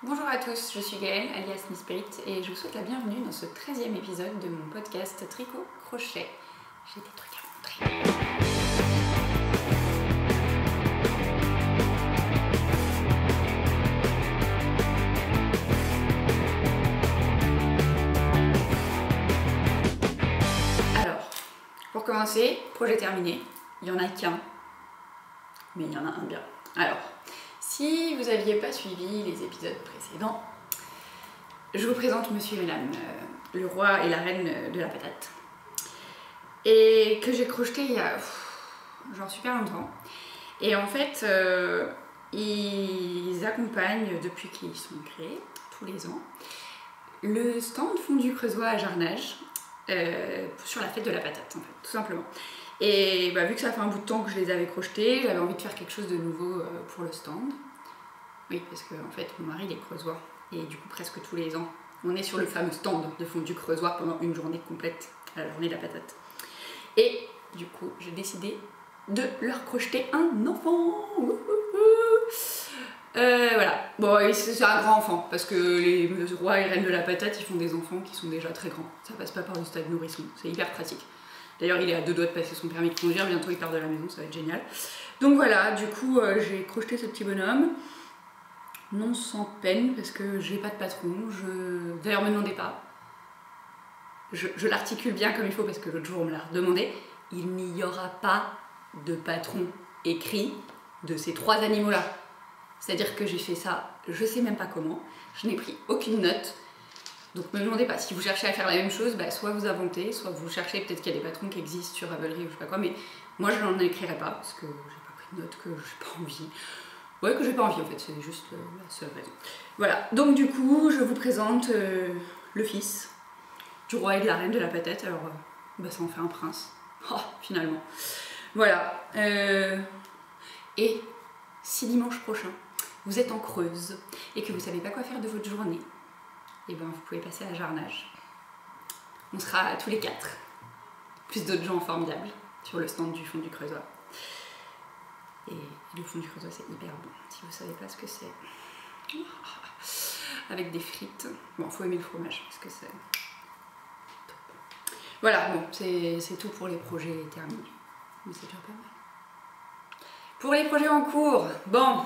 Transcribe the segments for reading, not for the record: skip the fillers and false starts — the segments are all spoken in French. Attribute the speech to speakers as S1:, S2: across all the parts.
S1: Bonjour à tous, je suis Gaëlle, alias Miss Spirit, et je vous souhaite la bienvenue dans ce 13e épisode de mon podcast Tricot Crochet. J'ai des trucs à montrer. Alors, pour commencer, projet terminé. Il n'y en a qu'un, mais il y en a un bien. Alors, si vous n'aviez pas suivi les épisodes précédents, je vous présente monsieur et madame, le roi et la reine de la patate. Et que j'ai crocheté il y a genre super longtemps. Et en fait, ils accompagnent, depuis qu'ils sont créés, tous les ans, le stand fondu creusois à Jarnage, sur la fête de la patate, en fait, tout simplement. Et bah, vu que ça fait un bout de temps que je les avais crochetés, j'avais envie de faire quelque chose de nouveau pour le stand. Oui, parce que en fait, mon mari il est creusois. Et du coup, presque tous les ans, on est sur le fameux stand de fondu creusois pendant une journée complète, la journée de la patate. Et du coup, j'ai décidé de leur crocheter un enfant. Voilà. Bon, c'est un grand enfant, parce que les rois et reines de la patate, ils font des enfants qui sont déjà très grands. Ça passe pas par le stade nourrisson, c'est hyper pratique. D'ailleurs, il est à 2 doigts de passer son permis de conduire, bientôt il part de la maison, ça va être génial. Donc voilà, du coup, j'ai crocheté ce petit bonhomme. Non sans peine, parce que j'ai pas de patron. D'ailleurs, me demandez pas. Je l'articule bien comme il faut, parce que l'autre jour on me l'a demandé. Il n'y aura pas de patron écrit de ces 3 animaux-là. C'est-à-dire que j'ai fait ça, je sais même pas comment. Je n'ai pris aucune note. Donc me demandez pas, si vous cherchez à faire la même chose, bah, soit vous inventez, soit vous cherchez, peut-être qu'il y a des patrons qui existent sur Ravelry ou je sais pas quoi, mais moi je n'en écrirai pas, parce que j'ai pas pris de note, que j'ai pas envie. Ouais, que j'ai pas envie en fait, c'est juste la seule raison. Voilà, donc du coup, je vous présente le fils du roi et de la reine de la patate, alors bah, ça en fait un prince, oh, finalement. Voilà, et si dimanche prochain, vous êtes en Creuse et que vous savez pas quoi faire de votre journée, et ben vous pouvez passer à Jarnage. On sera tous les 4, plus d'autres gens formidables, sur le stand du fondu creusois. Et le fondu creusois c'est hyper bon, si vous savez pas ce que c'est. Avec des frites. Bon, faut aimer le fromage parce que c'est top. Voilà, bon, c'est tout pour les projets terminés. Mais c'est déjà pas mal. Pour les projets en cours, bon,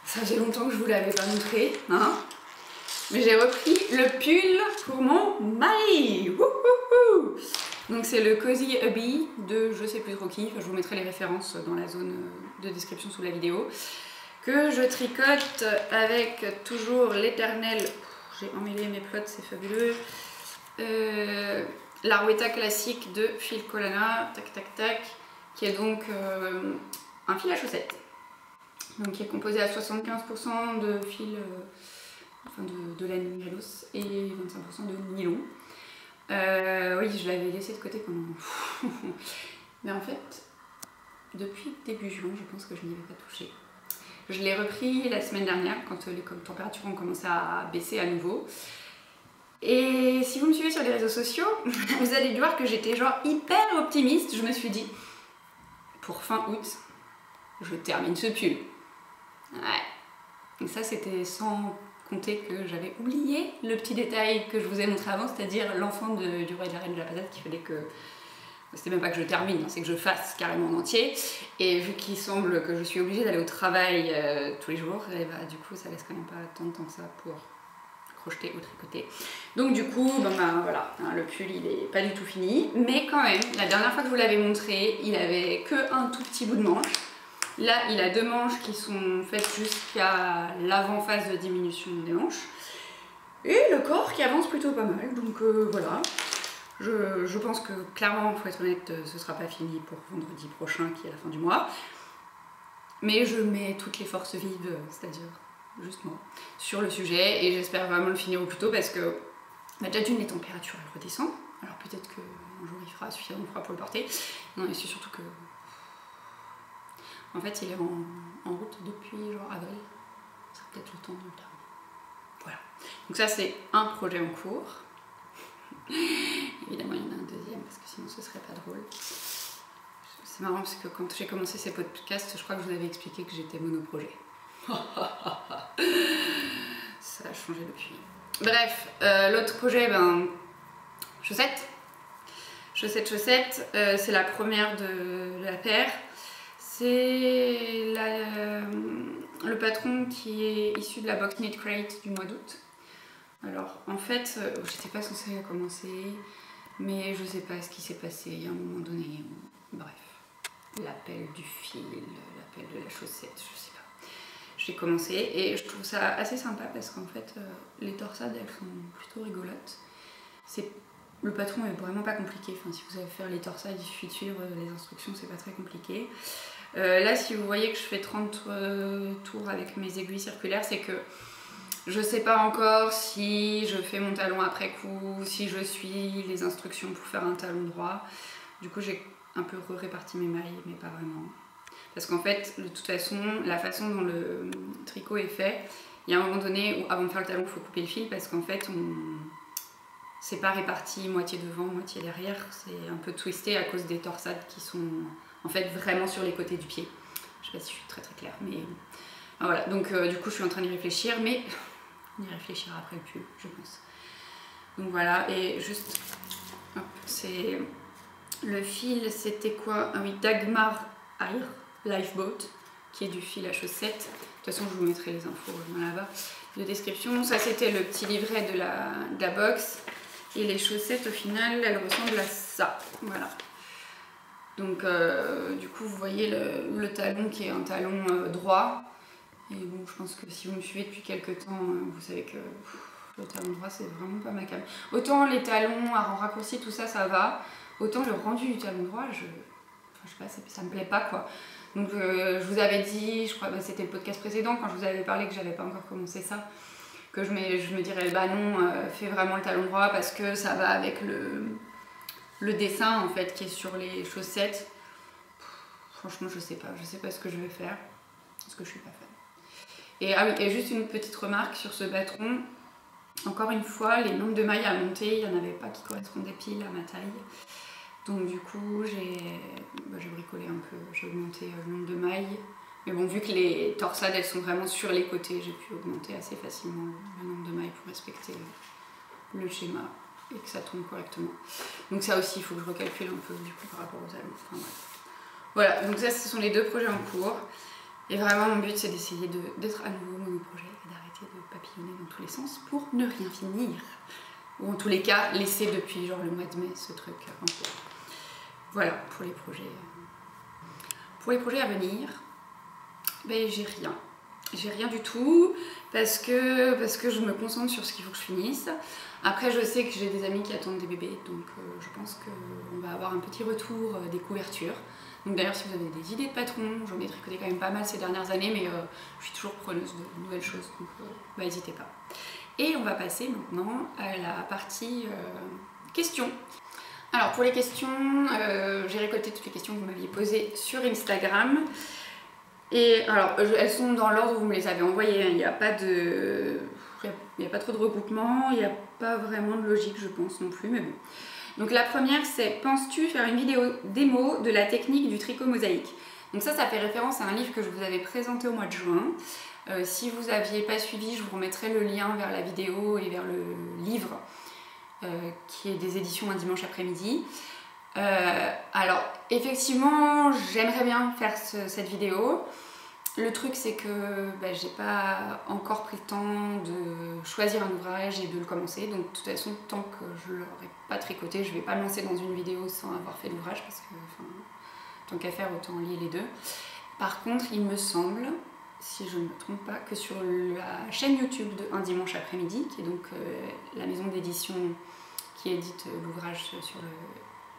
S1: ça faisait longtemps que je vous l'avais pas montré, hein. Mais j'ai repris le pull pour mon mari. Wouhouhou. Donc c'est le Cozy Hubby de je sais plus trop qui, enfin, je vous mettrai les références dans la zone de description sous la vidéo, que je tricote avec toujours l'éternel, j'ai emmêlé mes plots, c'est fabuleux, l'Arwetta classique de Fil Colana, tac tac tac, qui est donc un fil à chaussettes, donc qui est composé à 75% de fil, enfin de laine Galos et 25% de nylon. Oui, je l'avais laissé de côté pendant... Mais en fait, depuis début juin, je pense que je n'y avais pas touché. Je l'ai repris la semaine dernière, quand les températures ont commencé à baisser à nouveau. Et si vous me suivez sur les réseaux sociaux, vous allez voir que j'étais genre hyper optimiste. Je me suis dit, pour fin août, je termine ce pull. Ouais. Et ça, c'était sans compter que j'avais oublié le petit détail que je vous ai montré avant, c'est-à-dire l'enfant du roi et de la reine de la patate, qu'il fallait que... C'était même pas que je termine, c'est que je fasse carrément en entier. Et vu qu'il semble que je suis obligée d'aller au travail tous les jours, et bah, du coup ça laisse quand même pas tant de temps que ça pour crocheter ou tricoter. Donc du coup, voilà, hein, le pull il est pas du tout fini, mais quand même, la dernière fois que je vous l'avais montré, il avait que un tout petit bout de manche. Là, il a 2 manches qui sont faites jusqu'à l'avant-phase de diminution des manches. Et le corps qui avance plutôt pas mal, donc voilà. Je pense que clairement, il faut être honnête, ce sera pas fini pour vendredi prochain, qui est la fin du mois. Mais je mets toutes les forces vives, c'est-à-dire juste moi, sur le sujet. Et j'espère vraiment le finir au plus tôt parce que déjà d'une, les températures elles redescendent. Alors peut-être qu'un jour il fera suffisamment froid pour le porter. Non, et c'est surtout que... En fait, il est en route depuis genre avril. Ça sera peut-être le temps de le terminer. Voilà. Donc ça, c'est un projet en cours. Évidemment, il y en a un deuxième parce que sinon ce serait pas drôle. C'est marrant parce que quand j'ai commencé ces podcasts, je crois que je vous avais expliqué que j'étais monoprojet. changé depuis. Bref, l'autre projet, chaussettes. Chaussettes, c'est la première de la paire. C'est le patron qui est issu de la box Knit Crate du mois d'août. Alors en fait, j'étais pas censée commencer, mais je sais pas ce qui s'est passé. Il y a un moment donné, bref, l'appel du fil, l'appel de la chaussette, je sais pas. J'ai commencé et je trouve ça assez sympa parce qu'en fait, les torsades elles sont plutôt rigolotes. Le patron est vraiment pas compliqué. Enfin, si vous savez faire les torsades, il suffit de suivre les instructions, c'est pas très compliqué. Là, si vous voyez que je fais 30 tours avec mes aiguilles circulaires, c'est que je sais pas encore si je fais mon talon après coup, si je suis les instructions pour faire un talon droit. Du coup, j'ai un peu réparti mes mailles, mais pas vraiment. Parce qu'en fait, de toute façon, la façon dont le tricot est fait, il y a un moment donné où avant de faire le talon, il faut couper le fil parce qu'en fait, c'est pas réparti moitié devant, moitié derrière. C'est un peu twisté à cause des torsades qui sont en fait vraiment sur les côtés du pied. Je sais pas si je suis très claire, mais voilà. Donc du coup, je suis en train d'y réfléchir, mais on y réfléchira après le pull, je pense. Donc voilà, et juste, hop, c'est le fil, c'était quoi? Ah oui, Dagmar Air Lifeboat, qui est du fil à chaussettes. De toute façon, je vous mettrai les infos là-bas de description. Ça, c'était le petit livret de la box. Et les chaussettes, au final, elles ressemblent à ça. Voilà. Donc, du coup, vous voyez le talon qui est un talon droit. Et bon, je pense que si vous me suivez depuis quelques temps, vous savez que le talon droit, c'est vraiment pas ma came. Autant les talons à rang raccourci, tout ça, ça va. Autant le rendu du talon droit, je sais pas, ça me plaît pas, quoi. Donc, je vous avais dit, je crois que c'était le podcast précédent, quand je vous avais parlé que j'avais pas encore commencé ça, que je me dirais, bah non, fais vraiment le talon droit parce que ça va avec le dessin, en fait, qui est sur les chaussettes. Franchement, je sais pas ce que je vais faire, parce que je suis pas fan. Et ah oui, et juste une petite remarque sur ce patron. Encore une fois, les nombres de mailles à monter, il n'y en avait pas qui correspondaient pile à ma taille. Donc du coup, j'ai bricolé un peu, j'ai augmenté le nombre de mailles. Mais bon, vu que les torsades, elles sont vraiment sur les côtés, j'ai pu augmenter assez facilement le nombre de mailles pour respecter le schéma et que ça tombe correctement. Donc ça aussi, il faut que je recalcule un peu du coup par rapport aux talons. Enfin, bref. Voilà, donc ça, ce sont les deux projets en cours. Et vraiment, mon but, c'est d'essayer d'être à nouveau monoprojet et d'arrêter de papillonner dans tous les sens pour ne rien finir. Ou en tous les cas, laisser depuis genre le mois de mai ce truc en cours. Voilà, pour les projets. Pour les projets à venir, ben, j'ai rien. J'ai rien du tout parce que je me concentre sur ce qu'il faut que je finisse. Après, je sais que j'ai des amis qui attendent des bébés, donc je pense qu'on va avoir un petit retour des couvertures. Donc d'ailleurs, si vous avez des idées de patrons, j'en ai tricoté quand même pas mal ces dernières années, mais je suis toujours preneuse de nouvelles choses, donc n'hésitez pas. Et on va passer maintenant à la partie questions. Alors pour les questions, j'ai récolté toutes les questions que vous m'aviez posées sur Instagram. Et alors, elles sont dans l'ordre où vous me les avez envoyées, hein. Il n'y a pas trop de regroupement, il n'y a pas vraiment de logique, je pense non plus, mais bon. Donc la première, c'est: penses-tu faire une vidéo démo de la technique du tricot mosaïque? Donc ça fait référence à un livre que je vous avais présenté au mois de juin. Si vous n'aviez pas suivi, je vous remettrai le lien vers la vidéo et vers le livre qui est des éditions Un dimanche après-midi. Alors effectivement, j'aimerais bien faire cette vidéo. Le truc, c'est que j'ai pas encore pris le temps de choisir un ouvrage et de le commencer. Donc de toute façon, tant que je l'aurai pas tricoté, je vais pas me lancer dans une vidéo sans avoir fait l'ouvrage parce que tant qu'à faire, autant lier les deux. Par contre, il me semble, si je ne me trompe pas, que sur la chaîne YouTube de Un dimanche après-midi, qui est donc la maison d'édition qui édite l'ouvrage sur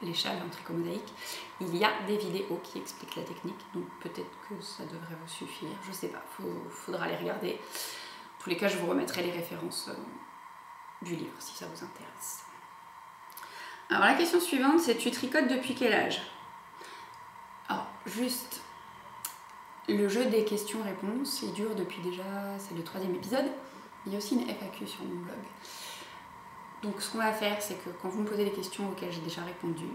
S1: les châles en tricot mosaïque, il y a des vidéos qui expliquent la technique, donc peut-être que ça devrait vous suffire, je sais pas, faudra les regarder. En tous les cas, je vous remettrai les références du livre si ça vous intéresse. Alors la question suivante, c'est: tu tricotes depuis quel âge? Alors juste, le jeu des questions-réponses, il dure depuis déjà, c'est le 3e épisode. Il y a aussi une FAQ sur mon blog. Donc ce qu'on va faire, c'est que quand vous me posez des questions auxquelles j'ai déjà répondu,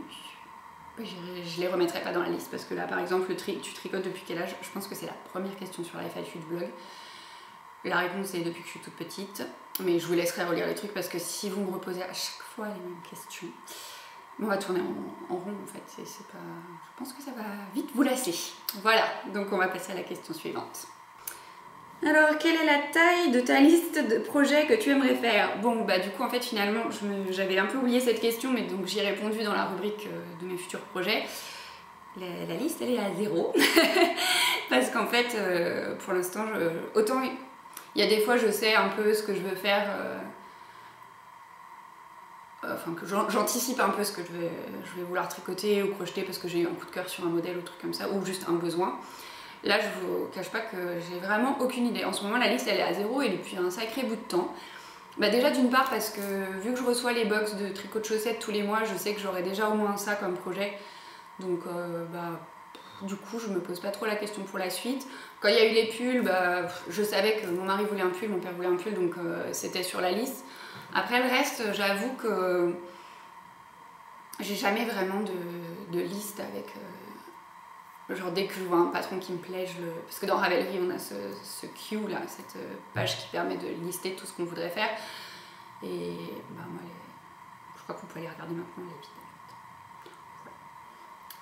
S1: je les remettrai pas dans la liste, parce que là par exemple, tu tricotes depuis quel âge? Je pense que c'est la première question sur la FAQ du blog. La réponse est depuis que je suis toute petite, mais je vous laisserai relire les trucs parce que si vous me reposez à chaque fois les mêmes questions, on va tourner en rond en fait. C'est pas... Je pense que ça va vite vous lasser. Voilà, donc on va passer à la question suivante. Alors, quelle est la taille de ta liste de projets que tu aimerais faire? Bon, bah du coup, en fait, finalement, j'avais un peu oublié cette question, mais donc j'y ai répondu dans la rubrique de mes futurs projets. La liste, elle est à 0. Parce qu'en fait, pour l'instant, autant il y a des fois, je sais un peu ce que je veux faire, enfin, que j'anticipe un peu ce que je vais vouloir tricoter ou crocheter parce que j'ai eu un coup de cœur sur un modèle ou un truc comme ça, ou juste un besoin. Là, je vous cache pas que j'ai vraiment aucune idée. En ce moment, la liste, elle est à 0 et depuis un sacré bout de temps. Bah déjà, d'une part, parce que vu que je reçois les box de tricot de chaussettes tous les mois, je sais que j'aurai déjà au moins ça comme projet. Donc, du coup, je me pose pas trop la question pour la suite. Quand il y a eu les pulls, bah, je savais que mon mari voulait un pull, mon père voulait un pull, donc c'était sur la liste. Après, le reste, j'avoue que j'ai jamais vraiment de liste avec... genre dès que je vois un patron qui me plaît, parce que dans Ravelry on a ce queue là, cette page qui permet de lister tout ce qu'on voudrait faire. Et bah moi, je crois qu'on peut aller regarder maintenant les vidéos.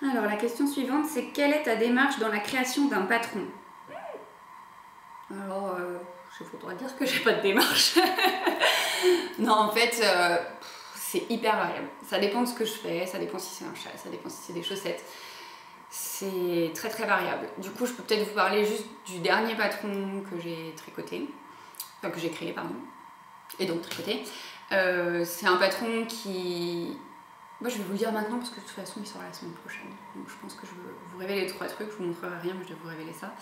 S1: Voilà. Alors la question suivante, c'est quelle est ta démarche dans la création d'un patron? Alors, je voudrais dire que j'ai pas de démarche. Non, en fait, c'est hyper variable. Ça dépend de ce que je fais, ça dépend si c'est un châle, ça dépend si c'est des chaussettes. C'est très très variable. Du coup, je peux peut-être vous parler juste du dernier patron que j'ai tricoté, enfin que j'ai créé, pardon, et donc tricoté. C'est un patron qui... Moi, je vais vous le dire maintenant parce que de toute façon, il sort la semaine prochaine. Donc je pense que je vais vous révéler 3 trucs, je vous montrerai rien, mais je vais vous révéler ça.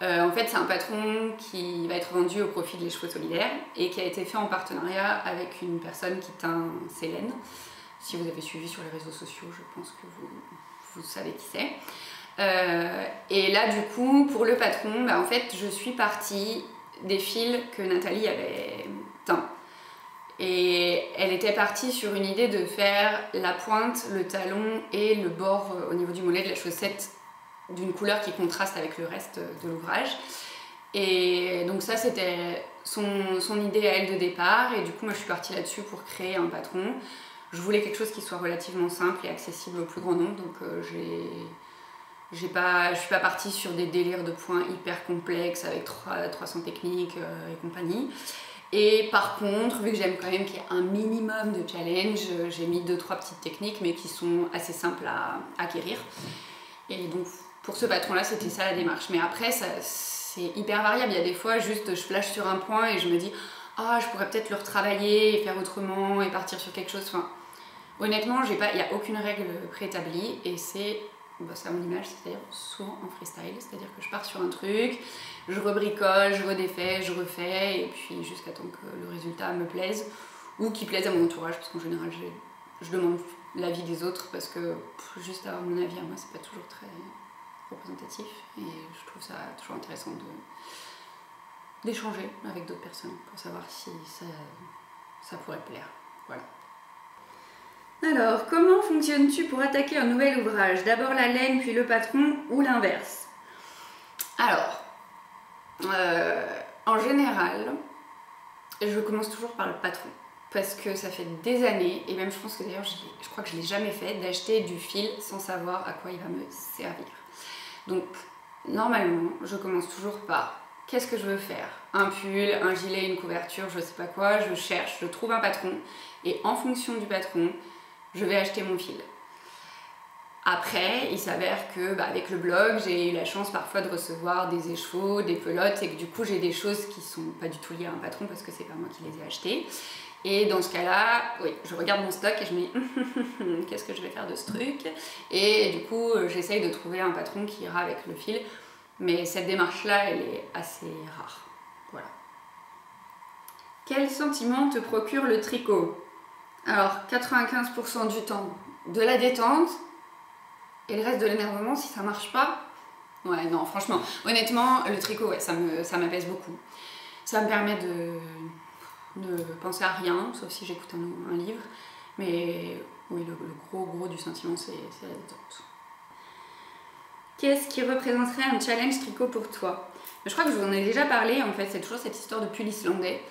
S1: En fait, c'est un patron qui va être vendu au profit de Les Chevaux Solidaires et qui a été fait en partenariat avec une personne qui teint Célène. Si vous avez suivi sur les réseaux sociaux, je pense que vous savez qui c'est. Et là, du coup, pour le patron, bah, en fait, je suis partie des fils que Nathalie avait teints. Et elle était partie sur une idée de faire la pointe, le talon et le bord au niveau du mollet de la chaussette d'une couleur qui contraste avec le reste de l'ouvrage. Et donc ça, c'était son idée à elle de départ. Et du coup, moi, je suis partie là-dessus pour créer un patron. Je voulais quelque chose qui soit relativement simple et accessible au plus grand nombre. Donc je suis pas partie sur des délires de points hyper complexes avec 300 techniques et compagnie. Et par contre, vu que j'aime quand même qu'il y ait un minimum de challenge, j'ai mis 2-3 petites techniques mais qui sont assez simples à acquérir. Et donc pour ce patron-là, c'était ça la démarche. Mais après, c'est hyper variable. Il y a des fois, juste je flash sur un point et je me dis « Ah, je pourrais peut-être le retravailler et faire autrement et partir sur quelque chose. » Enfin, honnêtement, il n'y a aucune règle préétablie et c'est à mon image, c'est-à-dire souvent en freestyle. C'est-à-dire que je pars sur un truc, je rebricole, je redéfais, je refais et puis jusqu'à temps que le résultat me plaise ou qu'il plaise à mon entourage parce qu'en général, je demande l'avis des autres parce que juste avoir mon avis à moi, c'est pas toujours très représentatif et je trouve ça toujours intéressant d'échanger avec d'autres personnes pour savoir si ça pourrait plaire. Voilà. Alors, comment fonctionnes-tu pour attaquer un nouvel ouvrage? D'abord la laine, puis le patron, ou l'inverse? Alors, en général, je commence toujours par le patron. Parce que ça fait des années, et même je pense que d'ailleurs, je crois que je ne l'ai jamais fait, d'acheter du fil sans savoir à quoi il va me servir. Donc, normalement, je commence toujours par qu'est-ce que je veux faire? Un pull, un gilet, une couverture, je sais pas quoi, je cherche, je trouve un patron, et en fonction du patron, je vais acheter mon fil. Après, il s'avère que avec le blog, j'ai eu la chance parfois de recevoir des écheveaux, des pelotes, et que du coup j'ai des choses qui sont pas du tout liées à un patron parce que c'est pas moi qui les ai achetées. Et dans ce cas-là, oui, je regarde mon stock et je me dis qu'est-ce que je vais faire de ce truc? Et du coup, j'essaye de trouver un patron qui ira avec le fil. Mais cette démarche-là, elle est assez rare. Voilà. Quel sentiment te procure le tricot? Alors, 95% du temps, de la détente. Et le reste de l'énervement, si ça marche pas, ouais, non, franchement, honnêtement, le tricot, ouais, ça m'apaise beaucoup. Ça me permet de penser à rien, sauf si j'écoute un livre. Mais oui, le gros du sentiment, c'est la détente. Qu'est-ce qui représenterait un challenge tricot pour toi? Je crois que je vous en ai déjà parlé, en fait, c'est toujours cette histoire de pull islandais.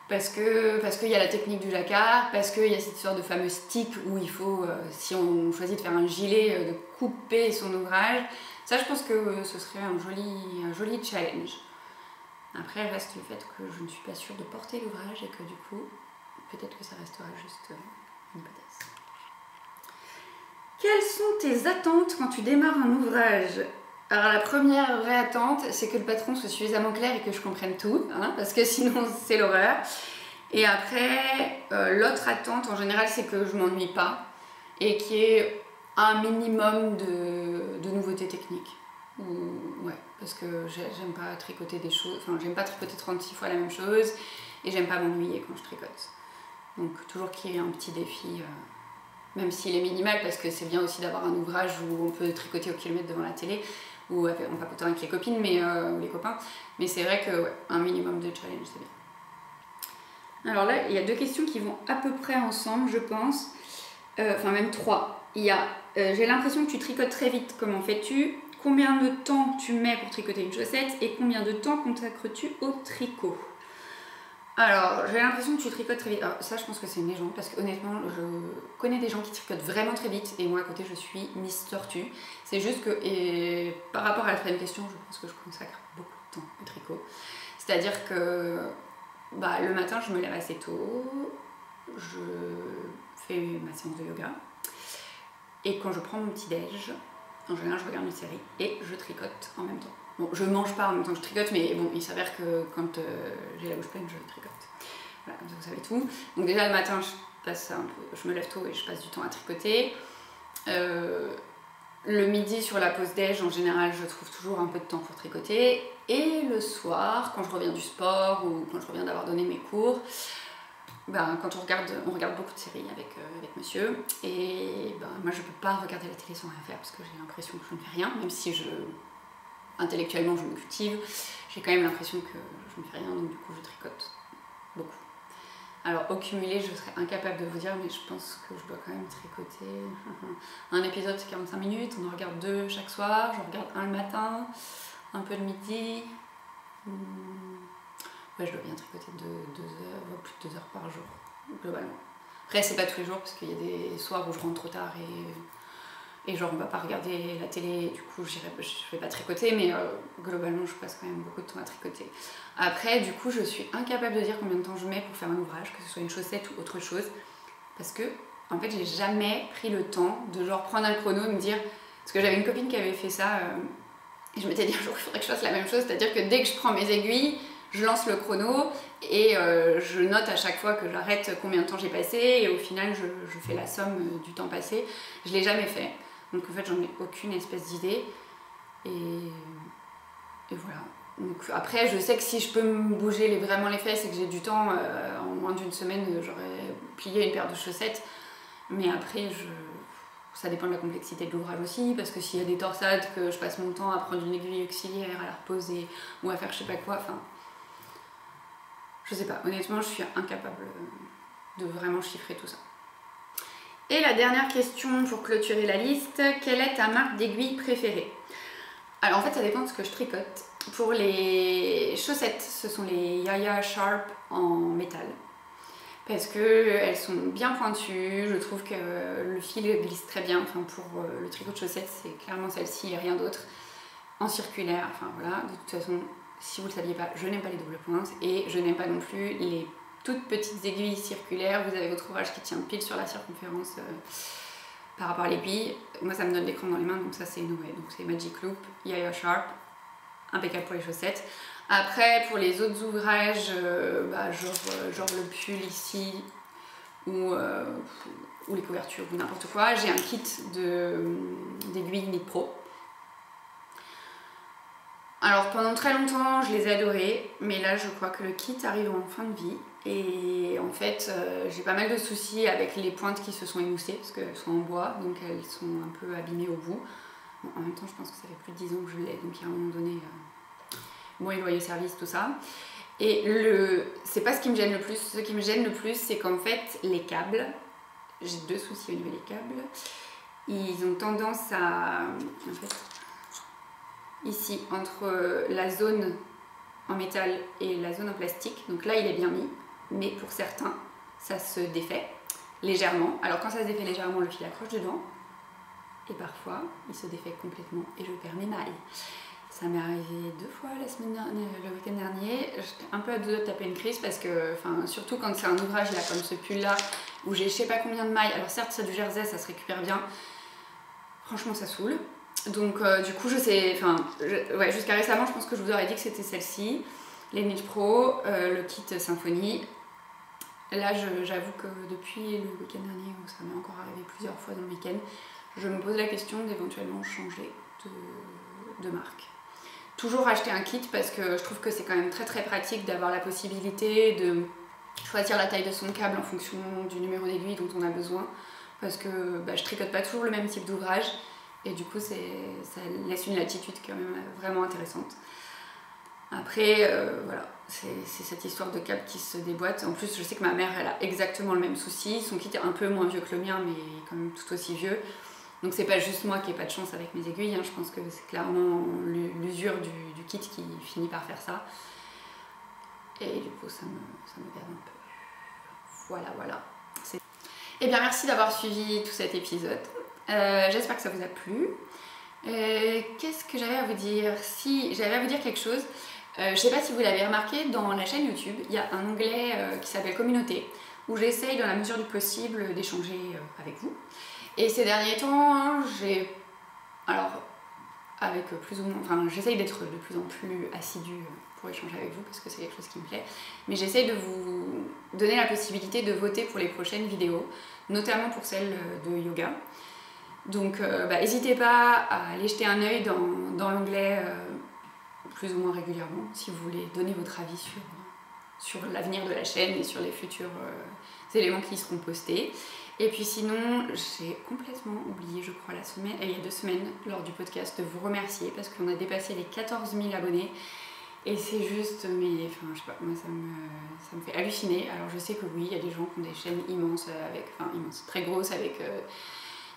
S1: Parce qu'il y a la technique du jacquard, parce qu'il y a cette histoire de fameux stick où il faut, si on choisit de faire un gilet, de couper son ouvrage. Ça, je pense que ce serait un joli challenge. Après, reste le fait que je ne suis pas sûre de porter l'ouvrage et que du coup, peut-être que ça restera juste une hypothèse. Quelles sont tes attentes quand tu démarres un ouvrage? Alors la première vraie attente, c'est que le patron soit suffisamment clair et que je comprenne tout, hein, parce que sinon c'est l'horreur. Et après, l'autre attente en général, c'est que je m'ennuie pas et qu'il y ait un minimum de nouveautés techniques. Ouais, parce que j'aime pas tricoter des choses, enfin j'aime pas tricoter 36 fois la même chose et j'aime pas m'ennuyer quand je tricote. Donc toujours qu'il y ait un petit défi, même s'il est minimal, parce que c'est bien aussi d'avoir un ouvrage où on peut tricoter au kilomètre devant la télé, ou en papotant avec les copines ou les copains, mais c'est vrai que ouais, un minimum de challenge c'est bien. Alors là, il y a 2 questions qui vont à peu près ensemble, je pense, enfin même 3. Il y a j'ai l'impression que tu tricotes très vite, comment fais-tu? Combien de temps tu mets pour tricoter une chaussette et combien de temps consacres-tu au tricot? Alors, j'ai l'impression que tu tricotes très vite. Alors, ça, je pense que c'est une légende parce que honnêtement, je connais des gens qui tricotent vraiment très vite et moi à côté, je suis Miss Tortue. C'est juste que, et par rapport à la troisième question, je pense que je consacre beaucoup de temps au tricot. C'est-à-dire que le matin, je me lève assez tôt, je fais ma séance de yoga et quand je prends mon petit-déj, en général, je regarde une série et je tricote en même temps. Bon, je mange pas en même temps que je tricote, mais bon, il s'avère que quand j'ai la bouche pleine, je tricote. Voilà, comme ça vous savez tout. Donc déjà le matin, je me lève tôt et je passe du temps à tricoter. Le midi sur la pause déj, en général, je trouve toujours un peu de temps pour tricoter. Et le soir, quand je reviens du sport ou quand je reviens d'avoir donné mes cours, quand on regarde beaucoup de séries avec monsieur. Et moi, je peux pas regarder la télé sans rien faire parce que j'ai l'impression que je ne fais rien, même si intellectuellement je me cultive, j'ai quand même l'impression que je ne fais rien, donc du coup je tricote beaucoup. Alors au cumulé, je serais incapable de vous dire, mais je pense que je dois quand même tricoter. Un épisode c'est 45 minutes, on en regarde 2 chaque soir, j'en regarde un le matin, un peu le midi. Ouais, je dois bien tricoter 2 heures, plus de 2 heures par jour, globalement. Après c'est pas tous les jours, parce qu'il y a des soirs où je rentre trop tard et genre on va pas regarder la télé, du coup je vais pas tricoter, mais globalement je passe quand même beaucoup de temps à tricoter. Après du coup je suis incapable de dire combien de temps je mets pour faire un ouvrage, que ce soit une chaussette ou autre chose, parce que en fait j'ai jamais pris le temps de genre prendre un chrono et me dire, parce que j'avais une copine qui avait fait ça, et je m'étais dit un jour il faudrait que je fasse la même chose, c'est-à-dire que dès que je prends mes aiguilles, je lance le chrono et je note à chaque fois que j'arrête combien de temps j'ai passé et au final je fais la somme du temps passé. Je l'ai jamais fait. Donc en fait j'en ai aucune espèce d'idée et voilà. Donc après je sais que si je peux me bouger vraiment les fesses et que j'ai du temps, en moins d'une semaine j'aurais plié une paire de chaussettes, mais après ça dépend de la complexité de l'ouvrage aussi, parce que s'il y a des torsades que je passe mon temps à prendre une aiguille auxiliaire, à la reposer ou à faire je sais pas quoi, enfin je sais pas, honnêtement je suis incapable de vraiment chiffrer tout ça. Et la dernière question pour clôturer la liste, quelle est ta marque d'aiguille préférée? Alors en fait ça dépend de ce que je tricote. Pour les chaussettes, ce sont les Yaya Sharp en métal. Parce qu'elles sont bien pointues, je trouve que le fil glisse très bien. Enfin pour le tricot de chaussettes, c'est clairement celle-ci et rien d'autre. En circulaire, enfin voilà, de toute façon, si vous ne le saviez pas, je n'aime pas les doubles pointes et je n'aime pas non plus les toutes petites aiguilles circulaires. Vous avez votre ouvrage qui tient pile sur la circonférence par rapport à l'aiguille. Moi ça me donne l'écran dans les mains, donc ça c'est Noé, donc c'est Magic Loop, Yaya Sharp, impeccable pour les chaussettes. Après pour les autres ouvrages, genre le pull ici ou les couvertures ou n'importe quoi, j'ai un kit d'aiguilles Knit Pro. Alors pendant très longtemps je les ai adorées, mais là je crois que le kit arrive en fin de vie et en fait j'ai pas mal de soucis avec les pointes qui se sont émoussées parce qu'elles sont en bois, donc elles sont un peu abîmées au bout. Bon, en même temps je pense que ça fait plus de 10 ans que je l'ai, donc il y a un moment donné, bon les loyers service tout ça. Et c'est pas ce qui me gêne le plus, ce qui me gêne le plus c'est qu'en fait les câbles, j'ai 2 soucis au niveau des câbles, ils ont tendance à... En fait, ici entre la zone en métal et la zone en plastique. Donc là il est bien mis, mais pour certains ça se défait légèrement. Alors quand ça se défait légèrement, le fil accroche dedans et parfois il se défait complètement et je perds mes mailles. Ça m'est arrivé 2 fois la semaine dernière, le week-end dernier. J'étais un peu à 2 doigts de taper une crise parce que, surtout quand c'est un ouvrage là comme ce pull là où j'ai je sais pas combien de mailles. Alors certes c'est du jersey, ça se récupère bien. Franchement ça saoule. Donc du coup je sais, ouais, jusqu'à récemment je pense que je vous aurais dit que c'était celle-ci, les Knit Pro, le kit Symphonie. Là j'avoue que depuis le week-end dernier, où ça m'est encore arrivé plusieurs fois dans le week-end, je me pose la question d'éventuellement changer de marque. Toujours acheter un kit parce que je trouve que c'est quand même très pratique d'avoir la possibilité de choisir la taille de son câble en fonction du numéro d'aiguille dont on a besoin, parce que je tricote pas toujours le même type d'ouvrage et du coup ça laisse une latitude quand même vraiment intéressante. Après voilà, c'est cette histoire de câble qui se déboîte. En plus je sais que ma mère elle a exactement le même souci, son kit est un peu moins vieux que le mien mais quand même tout aussi vieux. Donc c'est pas juste moi qui ai pas de chance avec mes aiguilles, hein. Je pense que c'est clairement l'usure du kit qui finit par faire ça. Et du coup ça me perd un peu. Voilà. Et bien merci d'avoir suivi tout cet épisode. J'espère que ça vous a plu. Qu'est-ce que j'avais à vous dire? Si, j'avais à vous dire quelque chose. Je sais pas si vous l'avez remarqué, dans la chaîne YouTube, il y a un onglet qui s'appelle Communauté, où j'essaye dans la mesure du possible d'échanger avec vous. Et ces derniers temps, j'essaye d'être de plus en plus assidue pour échanger avec vous parce que c'est quelque chose qui me plaît. Mais j'essaye de vous donner la possibilité de voter pour les prochaines vidéos, notamment pour celles de yoga. Donc n'hésitez pas à aller jeter un œil dans l'onglet plus ou moins régulièrement si vous voulez donner votre avis sur l'avenir de la chaîne et sur les futurs éléments qui seront postés. Et puis sinon, j'ai complètement oublié, je crois, il y a 2 semaines, lors du podcast, de vous remercier parce qu'on a dépassé les 14 000 abonnés. Et c'est juste, mais enfin, je sais pas, moi ça me fait halluciner. Alors je sais que oui, il y a des gens qui ont des chaînes immenses, très grosses, avec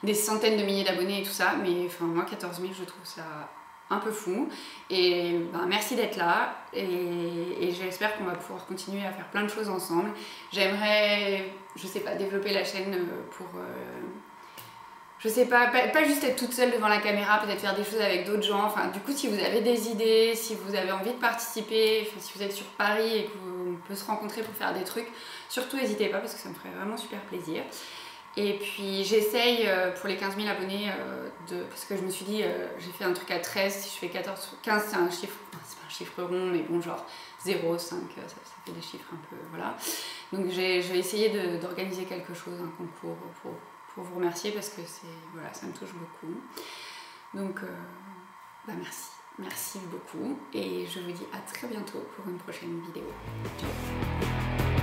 S1: des centaines de milliers d'abonnés et tout ça. Mais enfin, moi, 14 000, je trouve ça un peu fou. Et merci d'être là. Et j'espère qu'on va pouvoir continuer à faire plein de choses ensemble. J'aimerais, je sais pas, développer la chaîne pour... je sais pas juste être toute seule devant la caméra, peut-être faire des choses avec d'autres gens. Enfin, du coup, si vous avez des idées, si vous avez envie de participer, si vous êtes sur Paris et qu'on peut se rencontrer pour faire des trucs, surtout n'hésitez pas parce que ça me ferait vraiment super plaisir. Et puis j'essaye pour les 15 000 abonnés, parce que je me suis dit, j'ai fait un truc à 13, si je fais 14, 15 c'est un chiffre, c'est pas un chiffre rond, mais bon, genre 0, 5, ça fait des chiffres un peu, voilà. Donc je vais essayer d'organiser quelque chose, un concours pour vous remercier parce que voilà, ça me touche beaucoup. Donc merci beaucoup et je vous dis à très bientôt pour une prochaine vidéo. Ciao.